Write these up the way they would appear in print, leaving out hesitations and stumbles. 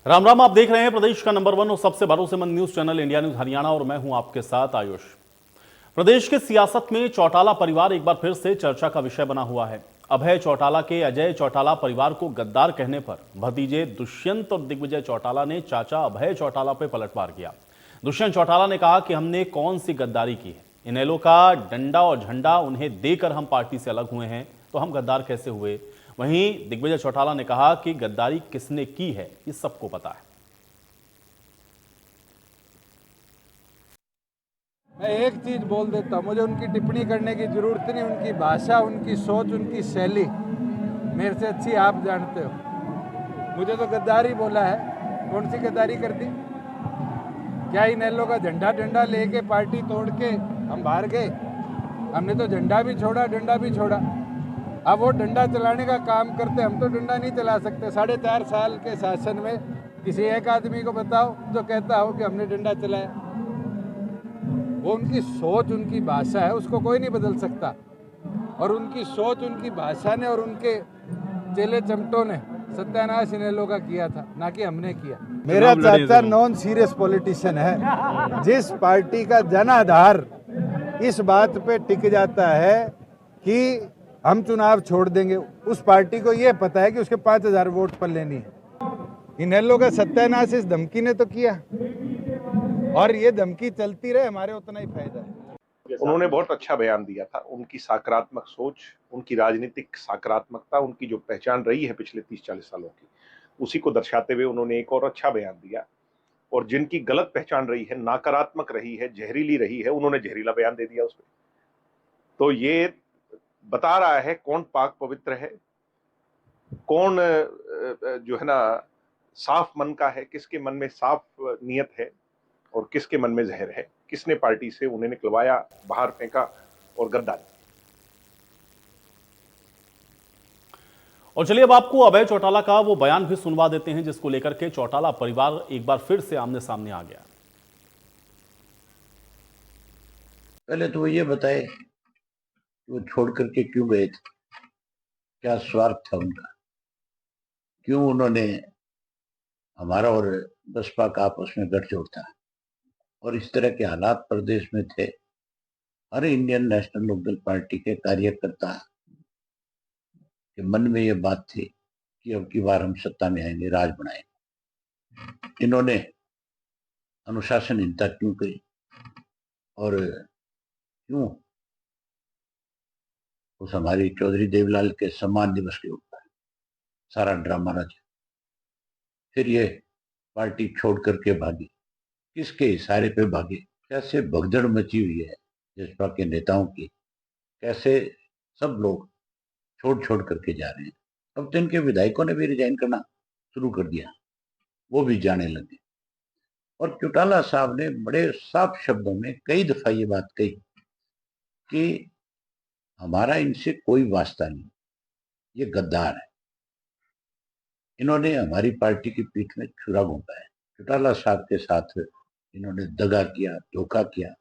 राम राम। आप देख रहे हैं प्रदेश का नंबर 1 और सबसे भरोसेमंद news channel India news Haryana और मैं हूं आपके साथ आयुष। प्रदेश के सियासत में चौटाला परिवार एक बार फिर से चर्चा का विषय बना हुआ है। अभय चौटाला के अजय चौटाला परिवार को गद्दार कहने पर भतीजे दुष्यंत और दिग्विजय चौटाला ने चाचा अभय चौटाला पर पलटवार किया। दुष्यंत चौटाला ने कहा कि हमने कौन सी गद्दारी की है, इनेलो का डंडा और झंडा उन्हें देकर हम पार्टी से अलग हुए हैं, तो हम गद्दार कैसे हुए। वहीं दिग्विजय चौटाला ने कहा कि गद्दारी किसने की है ये सबको पता है। मैं एक चीज बोल देता हूँ, मुझे उनकी टिप्पणी करने की जरूरत नहीं। उनकी भाषा, उनकी सोच, उनकी शैली मेरे से अच्छी आप जानते हो। मुझे तो गद्दारी बोला है, कौन सी गद्दारी कर दी? क्या इनेलो का झंडा डंडा लेके पार्टी तोड़ के हम बाहर गए? हमने तो झंडा भी छोड़ा, डंडा भी छोड़ा। अब वो डंडा चलाने का काम करते, हम तो डंडा नहीं चला सकते। 4.5 साल के शासन में किसी एक आदमी को बताओ जो कहता हो कि हमने डंडा चलाया। वो उनकी सोच, उनकी भाषा है, उसको कोई नहीं बदल सकता। और उनकी सोच, उनकी भाषा ने और उनके चेले चमटों ने सत्यानाश इनेलो का किया था, ना कि हमने किया। मेरा चाचा नॉन सीरियस पॉलिटिशियन है। जिस पार्टी का जनाधार इस बात पे टिक जाता है कि हम चुनाव छोड़ देंगे, उस पार्टी को ये पता है कि उसके 5000 वोट पर लेनी है। इनेलो का सत्यानाश इस धमकी ने तो किया, और ये धमकी चलती रहे, हमारे उतना ही फायदा है। उन्होंने बहुत अच्छा बयान दिया था। उनकी सकारात्मक सोच, उनकी राजनीतिक सकारात्मकता, उनकी जो पहचान रही है पिछले 30-40 सालों की, उसी को दर्शाते हुए उन्होंने एक और अच्छा बयान दिया। और जिनकी गलत पहचान रही है, नकारात्मक रही है, जहरीली रही है, उन्होंने जहरीला बयान दे दिया उसमें। तो ये बता रहा है कौन पाक पवित्र है, कौन जो है ना साफ मन का है, किसके मन में साफ नियत है और किसके मन में जहर है, किसने पार्टी से उन्हें निकलवाया, बाहर फेंका और गद्दारी। और चलिए अब आपको अभय चौटाला का वो बयान भी सुनवा देते हैं जिसको लेकर के चौटाला परिवार एक बार फिर से आमने सामने आ गया। पहले तो वो ये बताए वो छोड़ करके क्यों गए थे, क्या स्वार्थ था उनका, क्यों उन्होंने हमारा और बसपा का आपस में गठजोड़ था और इस तरह के हालात प्रदेश में थे। हर इंडियन नेशनल लोकदल पार्टी के कार्यकर्ता के मन में ये बात थी कि अब की बार हम सत्ता में आएंगे, राज बनाएंगे। इन्होंने अनुशासनहीनता क्यों करी और क्यों उस हमारी चौधरी देवलाल के सम्मान दिवस के ऊपर सारा ड्रामा रचा। फिर ये पार्टी छोड़ करके भागी, किसके इशारे पे भागे, कैसे भगदड़ मची हुई है भाजपा के नेताओं की, कैसे सब लोग छोड़ छोड़ करके जा रहे हैं। अब तो इनके विधायकों ने भी रिजाइन करना शुरू कर दिया, वो भी जाने लगे। और चौटाला साहब ने बड़े साफ शब्दों में कई दफा ये बात कही कि हमारा इनसे कोई वास्ता नहीं, ये गद्दार है। इन्होंने हमारी पार्टी की पीठ में छुरा घोंपा है। चौटाला साहब के साथ इन्होंने दगा किया, धोखा किया।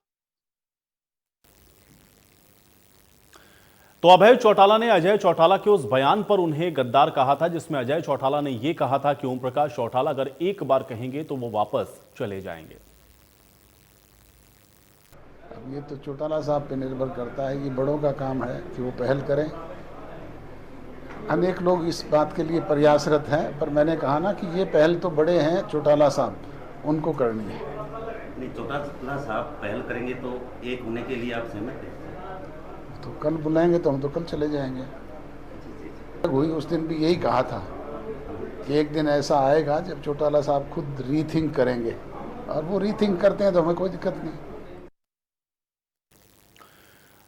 तो अभय चौटाला ने अजय चौटाला के उस बयान पर उन्हें गद्दार कहा था जिसमें अजय चौटाला ने यह कहा था कि ओम प्रकाश चौटाला अगर एक बार कहेंगे तो वो वापस चले जाएंगे। अब ये तो चौटाला साहब पे निर्भर करता है कि बड़ों का काम है कि वो पहल करें। अनेक लोग इस बात के लिए प्रयासरत हैं, पर मैंने कहा ना कि ये पहल तो बड़े हैं चौटाला साहब, उनको करनी है। नहीं, चौटाला साहब पहल करेंगे तो एक होने के लिए आप सहमत हैं? तो कल बुलाएंगे तो हम तो कल चले जाएंगे। हुई उस दिन भी यही कहा था कि एक दिन ऐसा आएगा जब चौटाला साहब खुद रीथिंक करेंगे, और वो रीथिंक करते हैं तो हमें कोई दिक्कत नहीं।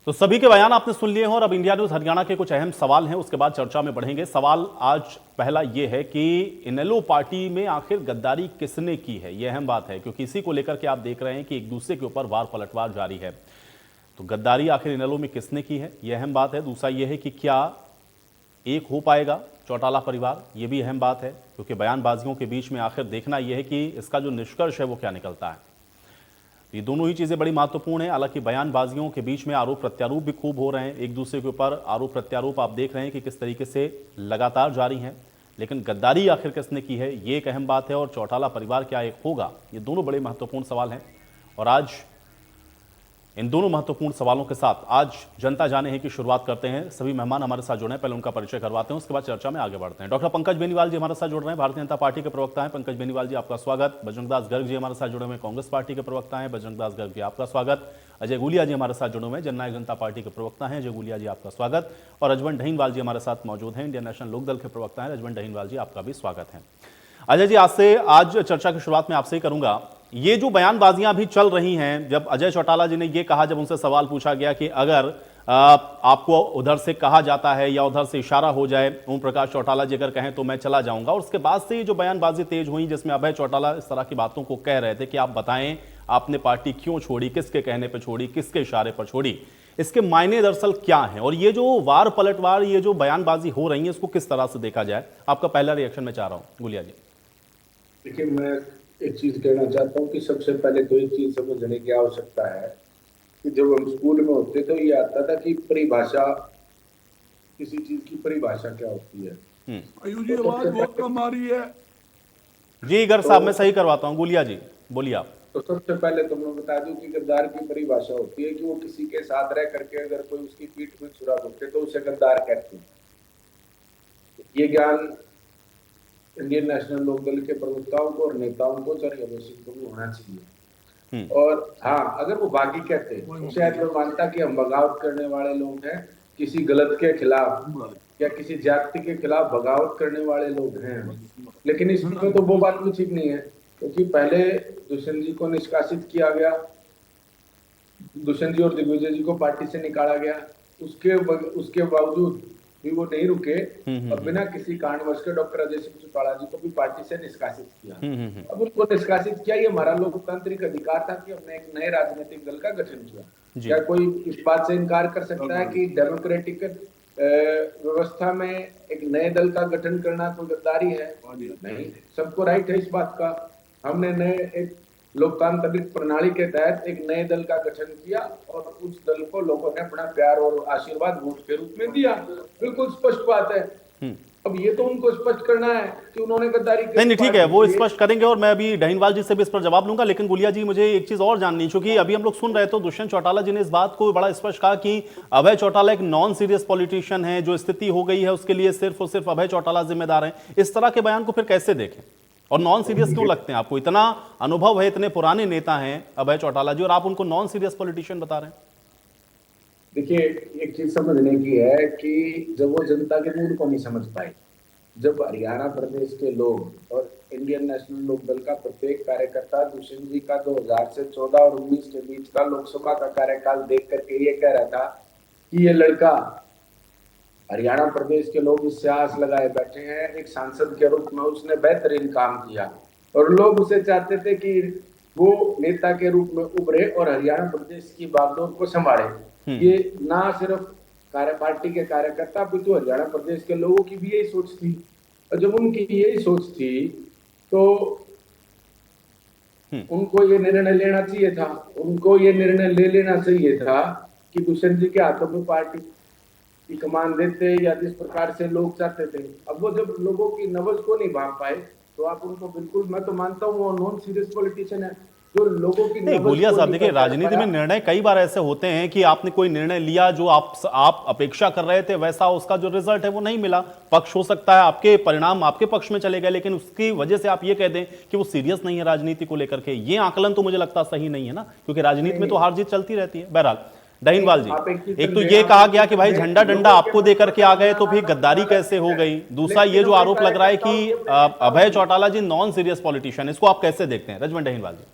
तो सभी के बयान आपने सुन लिए हैं और अब इंडिया न्यूज हरियाणा के कुछ अहम सवाल हैं, उसके बाद चर्चा में बढ़ेंगे। सवाल आज पहला यह है कि इनेलो पार्टी में आखिर गद्दारी किसने की है, यह अहम बात है, क्योंकि इसी को लेकर के आप देख रहे हैं कि एक दूसरे के ऊपर वार पलटवार जारी है। तो गद्दारी आखिर इनेलो में किसने की है, यह अहम बात है। दूसरा यह है कि क्या एक हो पाएगा चौटाला परिवार, यह भी अहम बात है, क्योंकि बयानबाजियों के बीच में आखिर देखना यह है कि इसका जो निष्कर्ष है वो क्या निकलता है। ये दोनों ही चीज़ें बड़ी महत्वपूर्ण हैं। हालांकि बयानबाजियों के बीच में आरोप प्रत्यारोप भी खूब हो रहे हैं, एक दूसरे के ऊपर आरोप प्रत्यारोप आप देख रहे हैं कि किस तरीके से लगातार जारी हैं, लेकिन गद्दारी आखिर किसने की है, ये एक अहम बात है। और चौटाला परिवार क्या एक होगा, ये दोनों बड़े महत्वपूर्ण सवाल हैं। और आज इन दोनों महत्वपूर्ण सवालों के साथ आज जनता जाने हैं की शुरुआत करते हैं। सभी मेहमान हमारे साथ जुड़े हैं, पहले उनका परिचय करवाते हैं, उसके बाद चर्चा में आगे बढ़ते हैं। डॉक्टर पंकज बेनीवाल जी हमारे साथ जुड़ रहे हैं, भारतीय जनता पार्टी के प्रवक्ता हैं। पंकज बेनीवाल जी आपका स्वागत। बजरंग दास गर्ग जी हमारे साथ जुड़े हुए हैं, कांग्रेस पार्टी के प्रवक्ता हैं। बजरंग दास गर्ग जी आपका स्वागत। अजय गुलिया जी हमारे साथ जुड़े हुए हैं, जननायक जनता पार्टी के प्रवक्ता हैं। अजय गुलिया जी आपका स्वागत। और रजवंत ढहीनवाल जी हमारे साथ मौजूद हैं, इंडियन नेशनल लोकदल के प्रवक्ता हैं। रजवंत ढहीनवाल जी आपका भी स्वागत है। अजय जी, आज चर्चा की शुरुआत में आपसे ही करूंगा। ये जो बयानबाजियां अभी चल रही हैं, जब अजय चौटाला जी ने ये कहा, जब उनसे सवाल पूछा गया कि अगर आपको उधर से कहा जाता है या उधर से इशारा हो जाए, ओम प्रकाश चौटाला जी अगर कहें तो मैं चला जाऊंगा, और उसके बाद से ये जो बयानबाजी तेज हुई जिसमें अभय चौटाला इस तरह की बातों को कह रहे थे कि आप बताएं आपने पार्टी क्यों छोड़ी, किसके कहने पर छोड़ी, किसके इशारे पर छोड़ी, इसके मायने दरअसल क्या हैं, और ये जो वार पलटवार, ये जो बयानबाजी हो रही है, इसको किस तरह से देखा जाए? आपका पहला रिएक्शन मैं चाह रहा हूं गुलिया जी। देखिए, मैं एक चीज कहना चाहता हूँ कि सबसे पहले तो एक चीज समझने की आवश्यकता है कि जब हम स्कूल में होते तो ये आता था कि परिभाषा, किसी चीज की परिभाषा क्या होती है। आयुष जी, आवाज बहुत कम आ रही है जी। गर्ग साहब मैं सही करवाता हूँ, गुलिया जी बोलिए आप। तो सबसे पहले तो मैं बता दूं कि गद्दार की परिभाषा होती है कि वो किसी के साथ रह करके अगर कोई उसकी पीठ में छुरा घोंपे तो उसे गद्दार कहते हैं। ये ज्ञान इंडियन नेशनल लोकदल के प्रवक्ताओं को और नेताओं को, चाहे अभय सिंह को भी होना चाहिए। और हाँ, अगर वो बागी कहते हैं तो शायद मैं मानता कि हम बगावत करने वाले लोग हैं, किसी गलत के खिलाफ या किसी जाति के खिलाफ बगावत करने वाले लोग हैं, लेकिन इसमें तो वो बात भी ठीक नहीं है, क्योंकि पहले दुष्यंत जी को निष्कासित किया गया, दुष्यंत जी और दिग्विजय जी को पार्टी से निकाला गया, उसके बावजूद भी वो नहीं रुके और बिना किसी कारणवश के डॉक्टर अजय सिंह चौटाला जी को भी पार्टी से निष्कासित किया। अब उनको निष्कासित किया, ये हमारा लोकतांत्रिक अधिकार था कि हमने एक नए राजनीतिक दल का गठन किया। क्या कोई इस बात से इनकार कर सकता है कि डेमोक्रेटिक व्यवस्था में एक नए दल का गठन करना कोई गद्दारी है? नहीं, सबको राइट है इस बात का। हमने नए एक लोकतांत्रिक प्रणाली के तहत एक नए दल का गठन किया और उस दल को लोगों ने अपना प्यार और आशीर्वाद वोट के रूप में दिया। बिल्कुल स्पष्ट बात है। अब ये तो उनको स्पष्ट करना है कि उन्होंने गद्दारी की। नहीं, ठीक है, वो स्पष्ट करेंगे और मैं अभी ढहीनवाल जी से भी इस पर जवाब लूंगा। लेकिन गुलिया जी, मुझे एक चीज और जाननी, क्योंकि अभी हम लोग सुन रहे तो दुष्यंत चौटाला जी ने इस बात को बड़ा स्पष्ट कहा कि अभय चौटाला एक नॉन सीरियस पॉलिटिशियन है, जो स्थिति हो गई है उसके लिए सिर्फ और सिर्फ अभय चौटाला जिम्मेदार है। इस तरह के बयान को फिर कैसे देखें, और नॉन सीरियस क्यों लगते हैं आपको? इतना अनुभव है, इतने पुराने नेता हैं अभय चौटाला जी, और आप उनको नॉन सीरियस पॉलिटिशियन बता रहे हैं। देखिए, एक चीज समझने की है कि जब वो जनता के मूड को नहीं समझ पाए, जब हरियाणा प्रदेश के लोग और इंडियन नेशनल लोकदल का प्रत्येक कार्यकर्ता दुष्यंत जी का 2000 से 14 और 19 के बीच का लोकसभा का कार्यकाल देख करके ये कह रहा था कि ये लड़का, हरियाणा प्रदेश के लोग इससे आस लगाए बैठे हैं, एक सांसद के रूप में उसने बेहतरीन काम किया, और लोग उसे चाहते थे कि वो नेता के रूप में उभरे और हरियाणा प्रदेश की बागडोर को संभाले। ये ना सिर्फ पार्टी के कार्यकर्ता तो हरियाणा प्रदेश के लोगों की भी यही सोच थी, और जब उनकी यही सोच थी तो उनको ये निर्णय लेना चाहिए था, उनको ये निर्णय ले लेना चाहिए था कि दुष्यंत जी के हाथों में पार्टी की कमान देते या जिस प्रकार से लोग चाहते थे। अब वो जब लोगों की नब्ज को नहीं भाग पाए तो आप उनको बिल्कुल, मैं तो मानता हूँ वो नॉन सीरियस पॉलिटिशियन है जो लोगों की। नहीं गुलिया साहब, देखिए राजनीति में निर्णय कई बार ऐसे होते हैं कि आपने कोई निर्णय लिया जो आप अपेक्षा कर रहे थे, वैसा उसका जो रिजल्ट है वो नहीं मिला। पक्ष हो सकता है आपके परिणाम आपके पक्ष में चले गए, लेकिन उसकी वजह से आप ये कह दें कि वो सीरियस नहीं है राजनीति को लेकर के, ये आकलन तो मुझे लगता सही नहीं है ना, क्योंकि राजनीति में तो हार जीत चलती रहती है। बहरहाल ढहीनवाल जी, एक तो ये कहा गया कि भाई झंडा डंडा आपको देकर के आ गए तो फिर गद्दारी कैसे हो गई। दूसरा ये जो आरोप लग रहा है कि अभय चौटाला जी नॉन सीरियस पॉलिटिशियन, इसको आप कैसे देखते हैं रजवंत ढहीनवाल जी?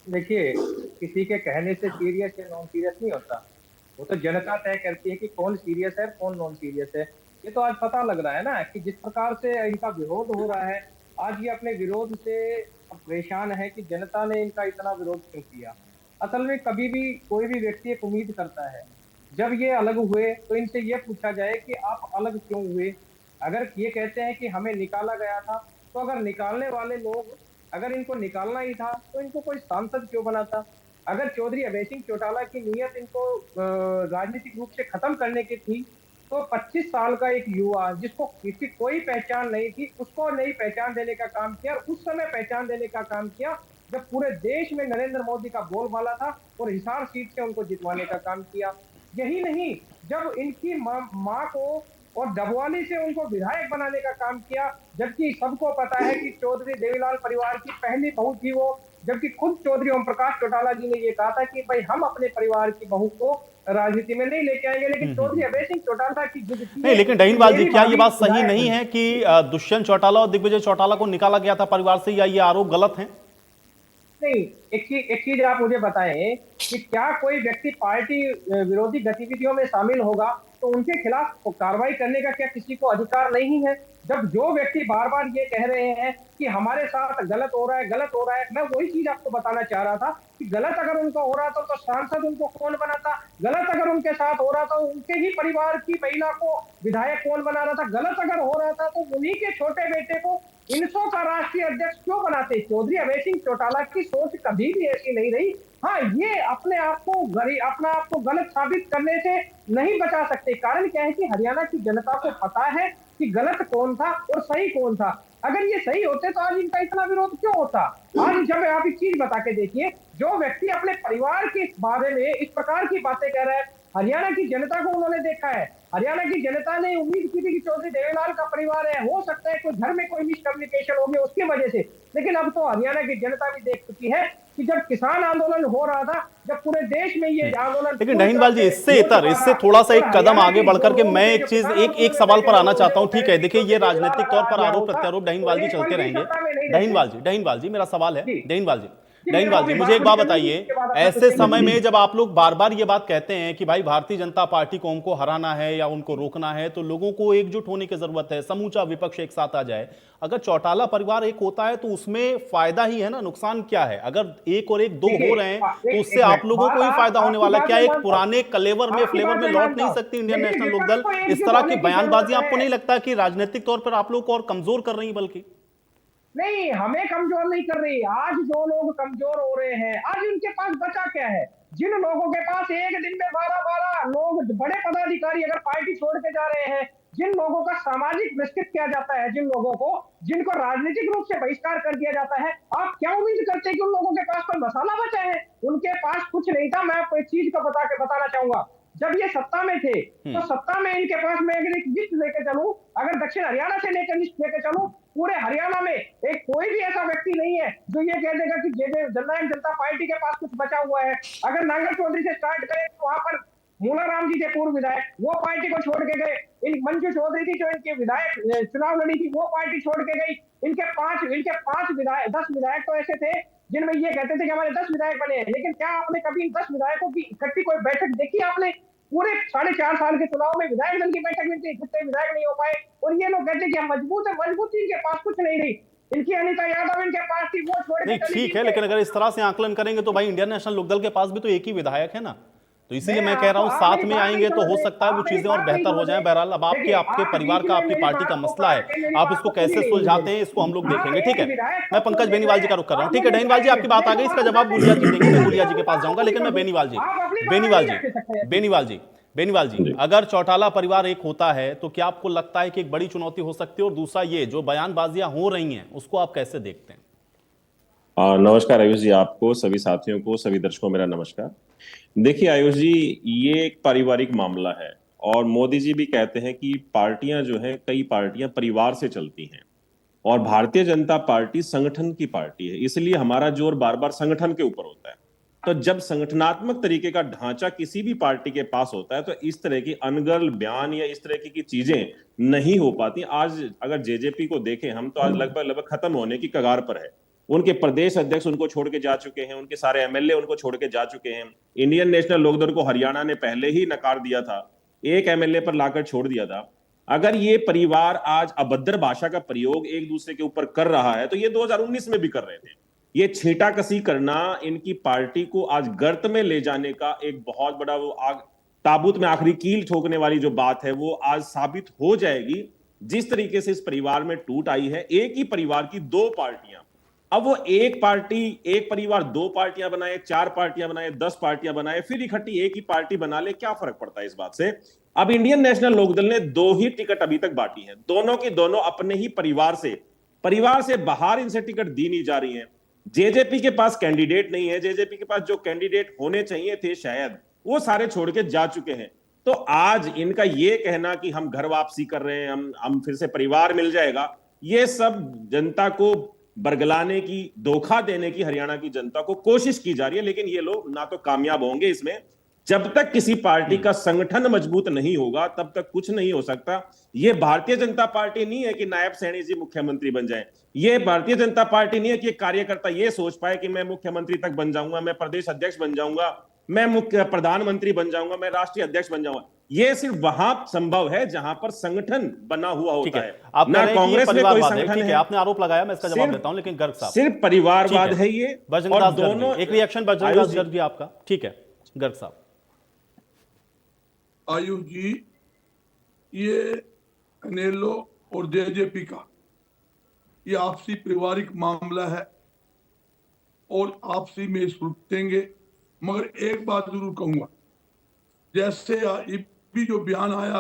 देखिए, किसी के कहने से सीरियस या नॉन सीरियस नहीं होता, वो तो जनता तय करती है कि कौन सीरियस है कौन नॉन सीरियस है। ये तो आज पता लग रहा है ना कि जिस प्रकार से इनका विरोध हो रहा है, आज ये अपने विरोध से परेशान है कि जनता ने इनका इतना विरोध क्यों किया। असल में कभी भी कोई भी व्यक्ति एक उम्मीद करता है, जब ये अलग हुए तो इनसे ये पूछा जाए कि आप अलग क्यों हुए। अगर ये कहते हैं कि हमें निकाला गया था, तो अगर निकालने वाले लोग, अगर इनको निकालना ही था तो इनको कोई सांसद क्यों बनाता। अगर चौधरी अभय सिंह चौटाला की नीयत इनको राजनीतिक रूप से खत्म करने की थी, तो 25 साल का एक युवा जिसको किसी कोई पहचान नहीं थी, उसको नई पहचान देने का काम किया, और उस समय पहचान देने का काम किया जब पूरे देश में नरेंद्र मोदी का बोलबाला था, और हिसार सीट से उनको जितवाने का काम किया। यही नहीं, जब इनकी माँ को और डबवाली से उनको विधायक बनाने का काम किया, जबकि सबको पता है कि चौधरी देवीलाल परिवार की पहली बहू थी वो, जबकि खुद चौधरी ओम प्रकाश चौटाला जी ने ये कहा था कि भाई हम अपने परिवार की बहू को राजनीति में नहीं लेके आएंगे, लेकिन चौधरी अभय सिंह चौटाला की जो नहीं, लेकिन डहीनवाल जी, क्या ये बात सही नहीं है कि दुष्यंत चौटाला और दिग्विजय चौटाला को निकाला गया था परिवार से, या ये आरोप गलत है? नहीं, एक चीज आप मुझे बताएं कि क्या कोई व्यक्ति पार्टी विरोधी गतिविधियों में शामिल होगा तो उनके खिलाफ कार्रवाई करने का क्या किसी को अधिकार नहीं है? जब जो व्यक्ति बार बार ये कह रहे हैं कि हमारे साथ गलत हो रहा है, गलत हो रहा है, मैं वही चीज आपको बताना चाह रहा था कि गलत अगर उनको हो रहा था तो सांसद उनको कौन बनाता? गलत अगर उनके साथ हो रहा था उनके ही परिवार की महिला को विधायक कौन बना रहा था? गलत अगर हो रहा था तो उन्हीं के छोटे बेटे को इनसो का राष्ट्रीय अध्यक्ष क्यों बनाते? चौधरी अभय सिंह चौटाला की सोच कभी भी ऐसी नहीं रही। हाँ, ये अपने आप को गलत साबित करने से नहीं बचा सकते। कारण क्या है कि हरियाणा की जनता को पता है कि गलत कौन था और सही कौन था। अगर ये सही होते तो आज इनका इतना विरोध क्यों होता? आज जब आप एक चीज बता के देखिए, जो व्यक्ति अपने परिवार के बारे में इस प्रकार की बातें कह रहा है, हरियाणा की जनता को उन्होंने देखा है। हरियाणा की जनता ने उम्मीद की थी कि चौधरी देवीलाल का परिवार है, हो सकता है कोई घर में कोई मिसकम्युनिकेशन हो गया उसकी वजह से, लेकिन अब तो हरियाणा की जनता भी देख चुकी है कि जब किसान आंदोलन हो रहा था, जब पूरे देश में ये आंदोलन, लेकिन डहीनवाल जी, इससे थोड़ा सा एक कदम आगे बढ़कर के मैं एक चीज एक सवाल पर आना चाहता हूं। ठीक है, देखिए, ये राजनीतिक तौर पर आरोप प्रत्यारोप डहीनवाल जी चलते रहेंगे। डहीनवाल जी, मेरा सवाल है, डहीनवाल जी, मुझे एक बात बताइए, ऐसे समय में जब आप लोग बार बार ये बात कहते हैं कि भाई भारतीय जनता पार्टी को हमको हराना है या उनको रोकना है, तो लोगों को एकजुट होने की जरूरत है, समूचा विपक्ष एक साथ आ जाए। अगर चौटाला परिवार एक होता है तो उसमें फायदा ही है ना, नुकसान क्या है? अगर एक और एक दो हो रहे हैं तो उससे आप लोगों को ही फायदा होने वाला है। क्या एक पुराने फ्लेवर में लौट नहीं सकती इंडियन नेशनल लोकदल? इस तरह की बयानबाजी आपको नहीं लगता कि राजनीतिक तौर पर आप लोग को और कमजोर कर रही है? बल्कि नहीं, हमें कमजोर नहीं कर रही। आज जो लोग कमजोर हो रहे हैं, आज उनके पास बचा क्या है? जिन लोगों के पास एक दिन में 12-12 लोग, बड़े पदाधिकारी अगर पार्टी छोड़ के जा रहे हैं, जिन लोगों का सामाजिक बहिष्कृत किया जाता है, जिनको राजनीतिक रूप से बहिष्कार कर दिया जाता है, आप क्या उम्मीद करते हैं कि उन लोगों के पास कोई मसाला बचा है? उनके पास कुछ नहीं था। मैं आपको एक चीज को बताना चाहूंगा, जब ये सत्ता में थे तो सत्ता में इनके पास, मैं अगर एक लिस्ट लेके चलूं, अगर दक्षिण हरियाणा से लेकर लिस्ट लेके चलूं, पूरे हरियाणा में एक कोई भी ऐसा व्यक्ति नहीं है जो ये कह देगा कि जननायक जनता पार्टी के पास कुछ बचा हुआ है। अगर नागर चौधरी से स्टार्ट करें तो वहां पर मूलाराम जी थे पूर्व विधायक, वो पार्टी को छोड़ के गए। इन मंजू चौधरी थी जो इनके विधायक चुनाव लड़ी थी, वो पार्टी छोड़ के गई। इनके पांच विधायक, 10 विधायक तो ऐसे थे जिनमें ये कहते थे कि हमारे 10 विधायक बने हैं, लेकिन क्या आपने कभी इन 10 विधायकों की इकट्ठी कोई बैठक देखी? आपने पूरे 4.5 साल के चुनाव में विधायक दल की बैठक में कितने विधायक नहीं हो पाए? और ये लोग कहते हैं कि हम मजबूत है, मजबूती इनके पास कुछ नहीं रही। इनकी अनिता यादव इनके पास थी, वो छोड़ नहीं, ठीक है, लेकिन अगर इस तरह से आकलन करेंगे तो भाई इंडियन नेशनल लोकदल के पास भी तो एक ही विधायक है ना, तो इसीलिए मैं कह रहा हूं साथ में आएंगे तो हो सकता है वो चीजें और बेहतर हो जाएं। बहरहाल अब आपके परिवार का, आपकी पार्टी का मसला है, आप इसको कैसे सुलझाते हैं इसको हम लोग देखेंगे। ठीक है, मैं पंकज बेनीवाल जी का रुख कर रहा हूं। ठीक है डहीनवाल जी, आपकी बात आ गई, इसका जवाब गुलिया जी देंगे, मैं गुलिया जी के पास जाऊंगा, लेकिन मैं बेनीवाल जी, अगर चौटाला परिवार एक होता है तो क्या आपको लगता है कि एक बड़ी चुनौती हो सकती है? और दूसरा, ये जो बयानबाजियां हो रही हैं उसको आप कैसे देखते हैं? नमस्कार आयुष जी, आपको, सभी साथियों को, सभी दर्शकों मेरा नमस्कार। देखिए आयुष जी, ये एक पारिवारिक मामला है और मोदी जी भी कहते हैं कि पार्टियां जो है, कई पार्टियां परिवार से चलती हैं और भारतीय जनता पार्टी संगठन की पार्टी है, इसलिए हमारा जोर बार बार संगठन के ऊपर होता है। तो जब संगठनात्मक तरीके का ढांचा किसी भी पार्टी के पास होता है तो इस तरह की अनर्गल बयान या इस तरह की चीजें नहीं हो पाती। आज अगर जेजेपी को देखें हम, तो आज लगभग खत्म होने की कगार पर है। उनके प्रदेश अध्यक्ष उनको छोड़ के जा चुके हैं, उनके सारे एमएलए उनको छोड़ के जा चुके हैं। इंडियन नेशनल लोकदल को हरियाणा ने पहले ही नकार दिया था, एक एमएलए पर लाकर छोड़ दिया था। अगर ये परिवार आज अभद्र भाषा का प्रयोग एक दूसरे के ऊपर कर रहा है तो ये 2019 में भी कर रहे थे। ये छींटाकसी करना इनकी पार्टी को आज गर्त में ले जाने का एक बहुत बड़ा, वो आग ताबूत में आखिरी कील ठोकने वाली जो बात है वो आज साबित हो जाएगी। जिस तरीके से इस परिवार में टूट आई है, एक ही परिवार की दो पार्टियां, अब वो एक पार्टी, एक परिवार दो पार्टियां बनाए, 4 पार्टियां बनाए, 10 पार्टियां बनाए, फिर इकट्ठी एक ही पार्टी बना ले, क्या फर्क पड़ता है इस बात से? अब इंडियन नेशनल लोकदल ने 2 ही टिकट अभी तक बांटी है, दोनों की दोनों अपने ही परिवार से बाहर इनसे टिकट दी नहीं जा रही है। जेजेपी के पास कैंडिडेट नहीं है, जेजेपी के पास जो कैंडिडेट होने चाहिए थे शायद वो सारे छोड़ के जा चुके हैं। तो आज इनका ये कहना कि हम घर वापसी कर रहे हैं, हम फिर से परिवार मिल जाएगा, ये सब जनता को बरगलाने की, धोखा देने की हरियाणा की जनता को कोशिश की जा रही है। लेकिन ये लोग ना तो कामयाब होंगे इसमें। जब तक किसी पार्टी का संगठन मजबूत नहीं होगा तब तक कुछ नहीं हो सकता। ये भारतीय जनता पार्टी नहीं है कि नायब सैनी जी मुख्यमंत्री बन जाएं। ये भारतीय जनता पार्टी नहीं है कि एक कार्यकर्ता ये सोच पाए कि मैं मुख्यमंत्री तक बन जाऊंगा, मैं प्रदेश अध्यक्ष बन जाऊंगा, मैं मुख्य प्रधानमंत्री बन जाऊंगा, मैं राष्ट्रीय अध्यक्ष बन जाऊंगा। ये सिर्फ वहां संभव है जहां पर संगठन बना हुआ होता है। आप ना कांग्रेस में कोई संगठन है। आपने आरोप लगाया, मैं इसका जवाब देता हूं, लेकिन गर्ग साहब सिर्फ परिवारवाद है ये। और दोनों एक रिएक्शन बजरंग दास गर्ग जी आपका, ठीक है गर्ग साहब। आयुष जी, ये अनेलो और जेजेपी का ये आपसी पारिवारिक मामला है और आपसी में सुलझेंगे। मगर एक बात जरूर कहूंगा, जैसे भी जो बयान आया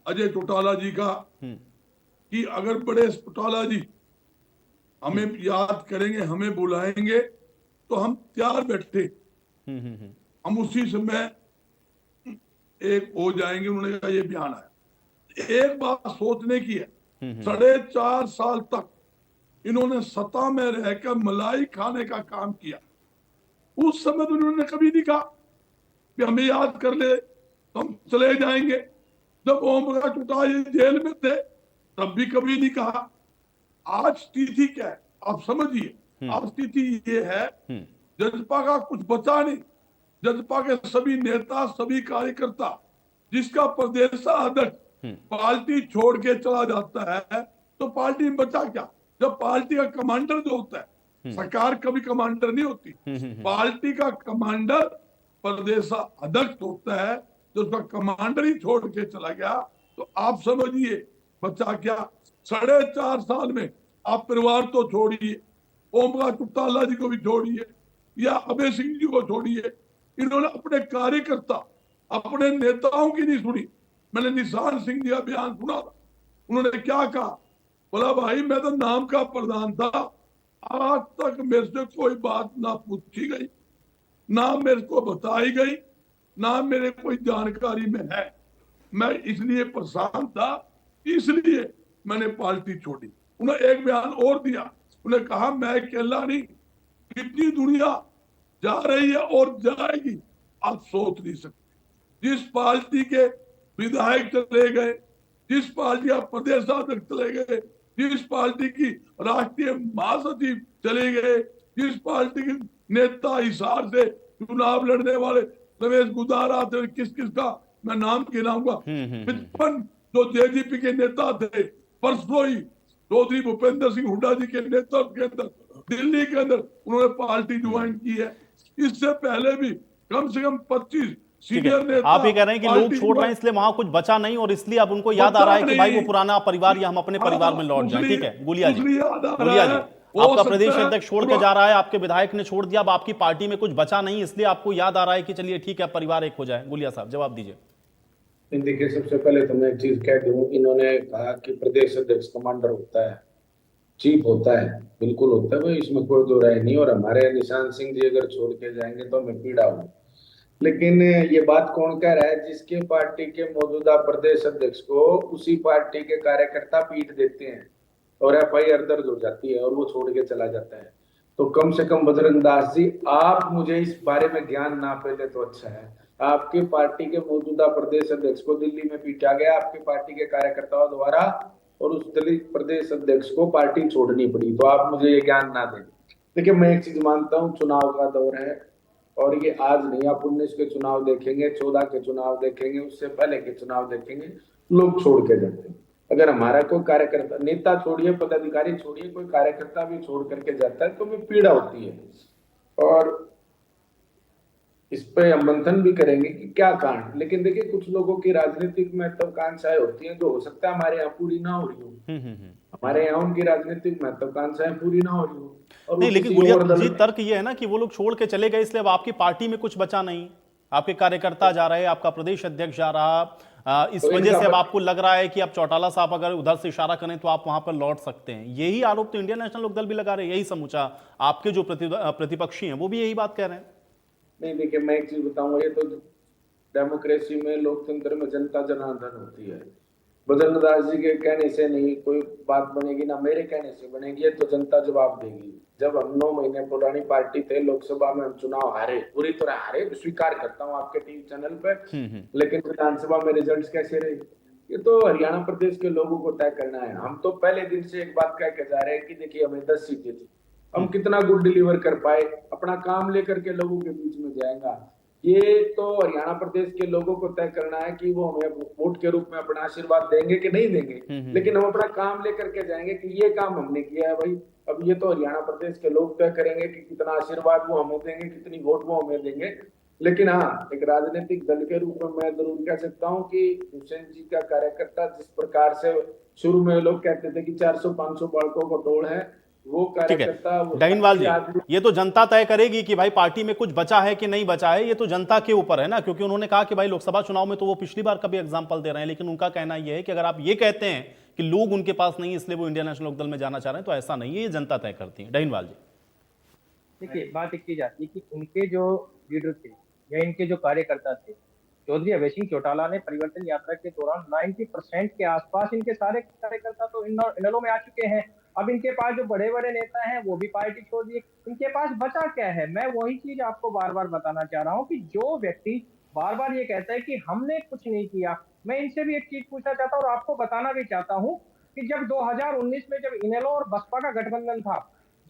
अजय चौटाला जी का कि अगर बड़े चौटाला जी हमें याद करेंगे, हमें बुलाएंगे तो हम तैयार बैठे, हम उसी समय एक हो जाएंगे। उन्होंने कहा, ये बयान आया। एक बात सोचने की है, 4.5 साल तक इन्होंने सत्ता में रहकर मलाई खाने का काम किया। उस समय तो उन्होंने कभी नहीं कहा कि हमें याद कर ले तो हम चले जाएंगे। जब ओम प्रकाश चौटाला जेल में थे तब भी कभी नहीं कहा। आज स्थिति क्या है आप समझिए। आज स्थिति ये है, जजपा का कुछ बचा नहीं। जजपा के सभी नेता, सभी कार्यकर्ता, जिसका प्रदेशाध्यक्ष पार्टी छोड़ के चला जाता है तो पार्टी में बचा क्या। जब पार्टी का कमांडर जो होता है, सरकार कभी कमांडर नहीं होती, पार्टी का कमांडर प्रदेशाध्यक्ष होता है। जो उसका कमांडर ही छोड़ के चला गया तो आप समझिए बचा क्या। 4.5 साल में आप परिवार तो छोड़िए, ओम प्रकाश चौटाला जी को भी छोड़िए या अभय सिंह जी को छोड़िए, इन्होंने अपने कार्यकर्ता, अपने नेताओं की नहीं सुनी। मैंने निशान सिंह जी का बयान सुना था, उन्होंने क्या कहा, बोला भाई मैं तो नाम का प्रधान था, आज तक मेरे से कोई बात ना पूछी गई, ना मेरे को बताई गई, ना मेरे कोई जानकारी में है। मैं इसलिए परेशान था, इसलिए मैंने पार्टी छोड़ी। उन्होंने एक बयान और दिया, उन्होंने कहा मैं अकेला नहीं, कितनी दुनिया जा रही है और जाएगी आप सोच नहीं सकते। जिस पार्टी के विधायक चले गए, जिस पार्टी का प्रदेशाध्यक्ष चले गए, जिस पार्टी की राष्ट्रीय महासचिव चले गए, जिस पार्टी के नेता हिसार से चुनाव लड़ने वाले रमेश गुदारा थे, किस किस का मैं नाम गिनाऊंगा, 55 जो जेजेपी के नेता थे, परसों ही चौधरी भूपेंद्र सिंह हुड्डा जी के नेतृत्व के अंदर दिल्ली के अंदर उन्होंने पार्टी ज्वाइन की है। इससे पहले भी कम से कम 25 सीनियर नेता। आप ये कह रहे हैं कि लोग छोड़ रहे हैं इसलिए वहां कुछ बचा नहीं और इसलिए अब उनको याद आ रहा है कि भाई वो पुराना परिवार या हम अपने परिवार में लौट जाएं। ठीक है गुलिया जी, आपका प्रदेश अध्यक्ष छोड़ के जा रहा है, आपके विधायक ने छोड़ दिया, अब आपकी पार्टी में कुछ बचा नहीं इसलिए आपको याद आ रहा है कि चलिए ठीक है परिवार एक हो जाए। गुलिया साहब जवाब दीजिए। देखिए, सबसे पहले तो मैं एक चीज कह दूं, इन्होंने कहा कि प्रदेश अध्यक्ष कमांडर होता है, चीफ होता है, बिल्कुल होता है भाई, इसमें कोई दो राय नहीं। और हमारे निशान सिंह जी अगर छोड़ के जाएंगे तो हमें पीड़ा होगी। लेकिन ये बात कौन कह रहा है, जिसके पार्टी के मौजूदा प्रदेश अध्यक्ष को उसी पार्टी के कार्यकर्ता पीट देते हैं और FIR दर्ज हो जाती है और वो छोड़ के चला जाता है। तो कम से कम बजरंग दास जी, आप मुझे इस बारे में ज्ञान ना पहले तो अच्छा है। आपके पार्टी के मौजूदा प्रदेश अध्यक्ष को दिल्ली में पीटा गया आपके पार्टी के कार्यकर्ताओं द्वारा और उस दलित प्रदेश अध्यक्ष को पार्टी छोड़नी पड़ी, तो आप मुझे ये ज्ञान ना दें। देखिए, मैं एक चीज मानता हूँ, चुनाव का दौर है और ये आज नहीं, आप 19 के चुनाव देखेंगे, 14 के चुनाव देखेंगे, उससे पहले के चुनाव देखेंगे, लोग छोड़ के जाते हैं। अगर हमारा कोई कार्यकर्ता, नेता छोड़िए, पदाधिकारी छोड़िए, कोई कार्यकर्ता भी छोड़ करके जाता है तो हमें पीड़ा होती है। और इस पे हम मंथन भी करेंगे कि क्या कारण। लेकिन देखिए, कुछ लोगों की राजनीतिक महत्वाकांक्षाएं होती हैं जो हो सकता है हमारे यहाँ पूरी ना हो रही हो, हमारे यहाँ उनकी राजनीतिक महत्वाकांक्षाएं पूरी ना हो रही हो। और नहीं, लेकिन गुलिया जी तर्क ये है ना कि वो लोग छोड़ के चले गए इसलिए अब आपकी पार्टी में कुछ बचा नहीं। आपके कार्यकर्ता जा रहे, आपका प्रदेश अध्यक्ष जा रहा, इस तो वजह इनका से अब आपको लग रहा है कि अब चौटाला साहब अगर उधर से इशारा करें तो आप वहां पर लौट सकते हैं। यही आरोप तो इंडियन नेशनल लोकदल भी लगा रहे हैं, यही समूचा आपके जो प्रतिपक्षी हैं वो भी यही बात कह रहे हैं। नहीं देखिए, मैं एक चीज बताऊंगा, ये तो डेमोक्रेसी में, लोकतंत्र में जनता जनार्दन होती है। बजरंगदास जी के कहने से नहीं कोई बात बनेगी, ना मेरे कहने से बनेगी, ये तो जनता जवाब देगी। जब हम 9 महीने पुरानी पार्टी थे, लोकसभा में हम चुनाव हारे, पूरी तरह हारे, स्वीकार करता हूँ आपके टीवी चैनल पे, लेकिन विधानसभा में रिजल्ट्स कैसे रहे ये तो हरियाणा प्रदेश के लोगों को तय करना है। हम तो पहले दिन से एक बात कह के जा रहे हैं कि देखिए हमें 10 सीटें थी, हम कितना गुड डिलीवर कर पाए, अपना काम लेकर के लोगों के बीच में जाएगा, ये तो हरियाणा प्रदेश के लोगों को तय करना है कि वो हमें वोट के रूप में अपना आशीर्वाद देंगे कि नहीं देंगे। लेकिन हम अपना काम लेकर के जाएंगे कि ये काम हमने किया है भाई। अब ये तो हरियाणा प्रदेश के लोग तय करेंगे कि कितना आशीर्वाद वो हमें देंगे, कितनी वोट वो हमें देंगे। लेकिन हाँ, एक राजनीतिक दल के रूप में मैं जरूर कह सकता हूँ कि हुसैन जी का कार्यकर्ता जिस प्रकार से शुरू में लोग कहते थे कि 400-500 बालकों को तोड़ है, वो कार्यकर्ता, डाइनवाल जी, ये तो जनता तय करेगी कि भाई पार्टी में कुछ बचा है कि नहीं बचा है, ये तो जनता के ऊपर है ना। क्योंकि उन्होंने कहा कि भाई लोकसभा चुनाव में तो वो पिछली बार का भी एग्जाम्पल दे रहे हैं, लेकिन उनका कहना यह है कि अगर आप ये कहते हैं कि लोग उनके पास नहीं इसलिए वो इंडियन नेशनल लोकदल में जाना चाह रहे हैं, तो ऐसा नहीं है, ये जनता तय करती है। डाइनवाल जी देखिए, बात एक की जाती है कि उनके जो लीडर थे या इनके जो कार्यकर्ता थे, चौधरी अभय सिंह चौटाला ने परिवर्तन यात्रा के दौरान 90% के आसपास इनके सारे कार्यकर्ता तो इनेलो में आ चुके हैं। अब इनके पास जो बड़े बड़े नेता हैं वो भी पार्टी छोड़ दिए, इनके पास बचा क्या है? मैं वही चीज आपको बार बार बताना चाह रहा हूँ कि जो व्यक्ति बार बार ये कहता है कि हमने कुछ नहीं किया, मैं इनसे भी एक चीज पूछना चाहता हूँ और आपको बताना भी चाहता हूँ कि जब 2019 में जब इनेलो और बसपा का गठबंधन था,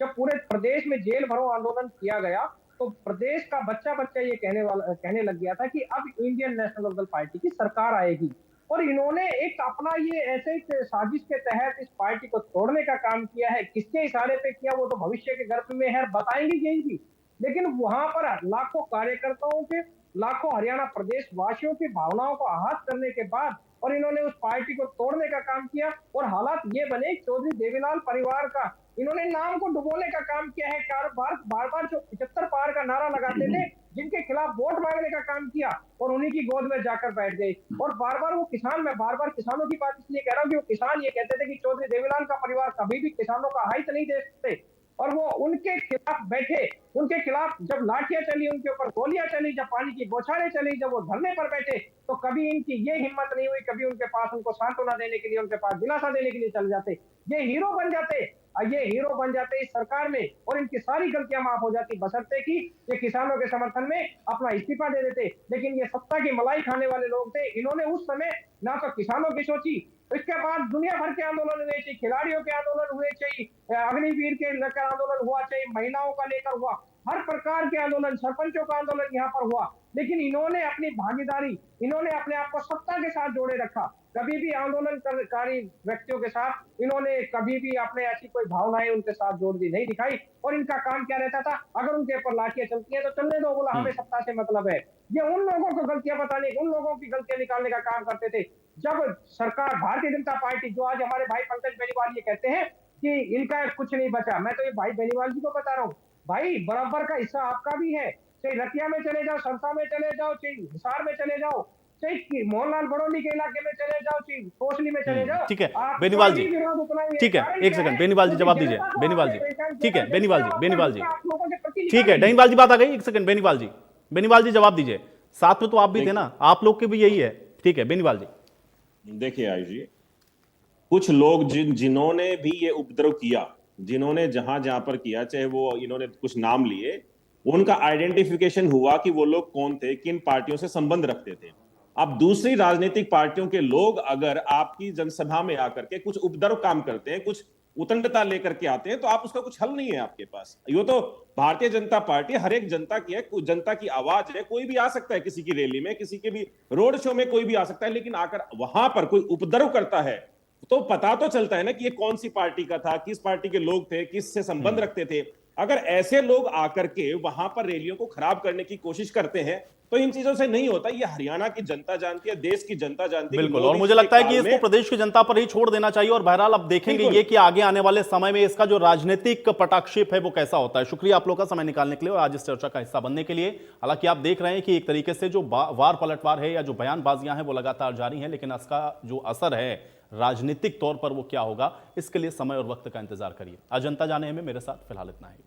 जब पूरे प्रदेश में जेल भरो आंदोलन किया गया, तो प्रदेश का बच्चा ये कहने लग गया था कि अब इंडियन नेशनल लोकदल पार्टी की सरकार आएगी। और इन्होंने एक अपना ये ऐसे साजिश के तहत इस पार्टी को तोड़ने का काम किया है। किसके इशारे पे किया वो तो भविष्य के गर्भ में है, बताएंगे यही भी। लेकिन वहां पर लाखों कार्यकर्ताओं के, लाखों हरियाणा प्रदेश वासियों की भावनाओं को आहत करने के बाद और इन्होंने उस पार्टी को तोड़ने का काम किया और हालात ये बने, चौधरी देवीलाल परिवार का इन्होंने नाम को डुबोने का काम किया है। बार बार जो 75 पार का नारा लगाते थे, जिनके खिलाफ वोट मांगने का काम किया और उन्हीं की गोद में जाकर बैठ गए। और बार बार वो किसान, मैं बार बार किसानों की बात इसलिए कह रहा हूँ कि वो किसान ये कहते थे कि चौधरी देवीलाल का परिवार कभी भी किसानों का हित नहीं दे सकते, और वो उनके खिलाफ बैठे, उनके खिलाफ जब लाठियां चली, उनके ऊपर गोलियां चली, जब पानी की बौछारें चली, जब वो धरने पर बैठे, तो कभी इनकी ये हिम्मत नहीं हुई, कभी उनके पास उनको सांत्वना देने के लिए, उनके पास दिलासा देने के लिए चले जाते, ये हीरो बन जाते इस सरकार में और इनकी सारी गलतियां माफ हो जाती, बशर्ते कि ये किसानों के समर्थन में अपना इस्तीफा दे देते। लेकिन ये सत्ता की मलाई खाने वाले लोग थे, इन्होंने उस समय ना तो किसानों की सोची, इसके बाद दुनिया भर के आंदोलन हुए, चाहिए खिलाड़ियों के आंदोलन हुए, चाहिए अग्निवीर के लेकर आंदोलन हुआ, चाहिए महिलाओं का लेकर हुआ, हर प्रकार के आंदोलन, सरपंचों का आंदोलन यहाँ पर हुआ। लेकिन इन्होंने अपनी भागीदारी, इन्होंने अपने आप को सत्ता के साथ जोड़े रखा। कभी भी आंदोलनकारी व्यक्तियों के साथ इन्होंने कभी भी अपने ऐसी कोई भावनाएं उनके साथ जोड़ दी नहीं दिखाई। और इनका काम क्या रहता था, अगर उनके ऊपर लाठियां चलती है तो चलने दो, बोला हमें सत्ता से मतलब है। ये उन लोगों को गलतियां बताने, उन लोगों की गलतियां निकालने का काम करते थे। जब सरकार भारतीय जनता पार्टी, जो आज हमारे भाई पंकज बेनीवाल ये कहते हैं कि इनका कुछ नहीं बचा, मैं तो ये भाई बेनीवाल जी को बता रहा हूँ, भाई बराबर का हिस्सा आपका भी है। चाहे रतिया में चले जाओ, सरसा में चले जाओ, चाहे हिसार में चले जाओ, चाहे मोहनलाल बड़ौनी के इलाके में चले जाओ, चाहे कोसली में चले जाओ। ठीक है बेनीवाल जी, ठीक है, एक सेकंड बेनीवाल जी जवाब दीजिए। बेनीवाल जी, ठीक है बेनीवाल जी, ठीक है, डाइनवाल जी बात आ गई, एक सेकंड बेनीवाल जी जवाब दीजिए। साथ में तो आप भी थे ना, आप लोग के भी यही है। ठीक है बेनीवाल जी। देखिए आयुष जी, कुछ लोग जिन्होंने भी ये उपद्रव किया, जिन्होंने जहां पर किया, चाहे वो इन्होंने कुछ नाम लिए, उनका आइडेंटिफिकेशन हुआ कि वो लोग कौन थे, किन पार्टियों से संबंध रखते थे। अब दूसरी राजनीतिक पार्टियों के लोग अगर आपकी जनसभा में आकर के कुछ उपद्रव काम करते हैं, कुछ उतंडता लेकर के आते हैं, तो आप उसका कुछ हल नहीं है आपके पास। ये तो भारतीय जनता पार्टी हर एक जनता की है, जनता की आवाज है, कोई भी आ सकता है, किसी की रैली में, किसी के भी रोड शो में कोई भी आ सकता है। लेकिन आकर वहां पर कोई उपद्रव करता है तो पता तो चलता है ना कि ये कौन सी पार्टी का था, किस पार्टी के लोग थे, किससे संबंध रखते थे। अगर ऐसे लोग आकर के वहां पर रैलियों को खराब करने की कोशिश करते हैं तो इन चीजों से नहीं होता। ये हरियाणा की जनता जानती है, देश की जनता जानती है। बिल्कुल, और मुझे लगता है कि इसको प्रदेश की जनता पर ही छोड़ देना चाहिए। और बहरहाल अब देखेंगे ये कि आगे आने वाले समय में इसका जो राजनीतिक पटाक्षेप है वो कैसा होता है। शुक्रिया आप लोग का समय निकालने के लिए और आज इस चर्चा का हिस्सा बनने के लिए। हालांकि आप देख रहे हैं कि एक तरीके से जो वार पलटवार है या जो बयानबाजियां हैं वो लगातार जारी हैं, लेकिन इसका जो असर है राजनीतिक तौर पर वो क्या होगा, इसके लिए समय और वक्त का इंतजार करिए। अजंता जाने में मेरे साथ फिलहाल इतना ही।